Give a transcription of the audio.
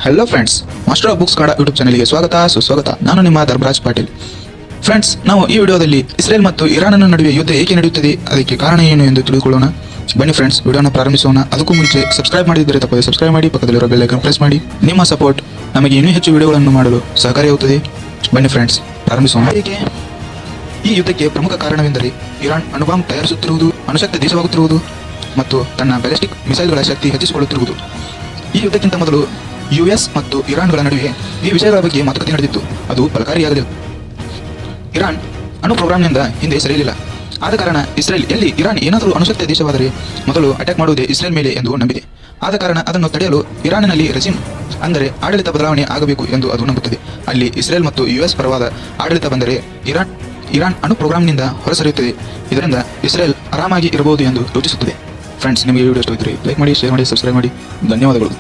Hello friends, master of books Kannada YouTube ಚಾನಲ್ಗೆ ಸ್ವಾಗತ ಸುಸ್ವಾಗತ. ನಾನು ನಿಮ್ಮ ಧರ್ಮರಾಜ್ ಪಾಟೀಲ್. ಫ್ರೆಂಡ್ಸ್, ನಾವು ಈ ವಿಡಿಯೋದಲ್ಲಿ ಇಸ್ರೇಲ್ ಮತ್ತು ಇರಾನ್ನ ನಡುವೆ ಯುದ್ಧ ಏಕೆ ನಡೆಯುತ್ತದೆ, ಅದಕ್ಕೆ ಕಾರಣ ಏನು ಎಂದು ತಿಳಿದುಕೊಳ್ಳೋಣ. ಬನ್ನಿ ಫ್ರೆಂಡ್ಸ್, ವಿಡಿಯೋನ ಪ್ರಾರಂಭಿಸೋಣ. ಅದಕ್ಕೂ ಮುಂಚೆ ಸಬ್ಸ್ಕ್ರೈಬ್ ಮಾಡಿದ್ದರೆ ತಪ್ಪದೆ ಸಬ್ಸ್ಕ್ರೈಬ್ ಮಾಡಿ, ಪಕ್ಕದಲ್ಲಿರೋ ಬೆಲ್ ಐಕಾನ್ ಪ್ರೆಸ್ ಮಾಡಿ. ನಿಮ್ಮ ಸಪೋರ್ಟ್ ನಮಗೆ ಇನ್ನೂ ಹೆಚ್ಚು ವಿಡಿಯೋಗಳನ್ನು ಮಾಡಲು ಸಹಕಾರಿಯಾಗುತ್ತದೆ. ಬನ್ನಿ ಫ್ರೆಂಡ್ಸ್, ಪ್ರಾರಂಭಿಸೋಣ. ಈ ಯುದ್ಧಕ್ಕೆ ಪ್ರಮುಖ ಕಾರಣವೆಂದರೆ ಇರಾನ್ ಅಣುಬಾಂಬ್ ತಯಾರಿಸುತ್ತಿರುವುದು, ಅಣುಶಕ್ತಿ ದೇಶವಾಗುತ್ತಿರುವುದು ಮತ್ತು ತನ್ನ ಬ್ಯಾಲಿಸ್ಟಿಕ್ ಮಿಸೈಲ್ಗಳ ಶಕ್ತಿ ಹೆಚ್ಚಿಸಿಕೊಳ್ಳುತ್ತಿರುವುದು. ಈ ಯುದ್ಧಕ್ಕಿಂತ ಮೊದಲು ಯುಎಸ್ ಮತ್ತು ಇರಾನ್ಗಳ ನಡುವೆ ಈ ವಿಷಯಗಳ ಬಗ್ಗೆ ಮಾತುಕತೆ ನಡೆದಿತ್ತು. ಅದು ಫಲಕಾರಿಯಾಗಲಿಲ್ಲ. ಇರಾನ್ ಅಣು ಪ್ರೋಗ್ರಾಂನಿಂದ ಹಿಂದೆ ಸರಿಯಲಿಲ್ಲ. ಆದ ಕಾರಣ ಇಸ್ರೇಲ್ ಎಲ್ಲಿ ಇರಾನ್ ಏನಾದರೂ ಅಣುಶಕ್ತಿ ದೇಶವಾದರೆ ಮೊದಲು ಅಟ್ಯಾಕ್ ಮಾಡುವುದೇ ಇಸ್ರೇಲ್ ಮೇಲೆ ಎಂದು ನಂಬಿದೆ. ಆದ ಕಾರಣ ಅದನ್ನು ತಡೆಯಲು ಇರಾನಿನಲ್ಲಿ ರೆಜಿಮ್ ಅಂದರೆ ಆಡಳಿತ ಬದಲಾವಣೆ ಆಗಬೇಕು ಎಂದು ಅದು ನಂಬುತ್ತದೆ. ಅಲ್ಲಿ ಇಸ್ರೇಲ್ ಮತ್ತು ಯುಎಸ್ ಪರವಾದ ಆಡಳಿತ ಬಂದರೆ ಇರಾನ್ ಅಣು ಪ್ರೋಗ್ರಾಂನಿಂದ ಹೊರಸರಿಯುತ್ತದೆ. ಇದರಿಂದ ಇಸ್ರೇಲ್ ಆರಾಮಾಗಿ ಇರಬಹುದು ಎಂದು ಯೋಚಿಸುತ್ತದೆ. ಫ್ರೆಂಡ್ಸ್, ನಿಮಗೆ ಈ ವಿಡಿಯೋ ಇಷ್ಟ ಇದ್ದರೆ ಲೈಕ್ ಮಾಡಿ, ಶೇರ್ ಮಾಡಿ, ಸಬ್ಸ್ಕ್ರೈಬ್ ಮಾಡಿ. ಧನ್ಯವಾದಗಳು.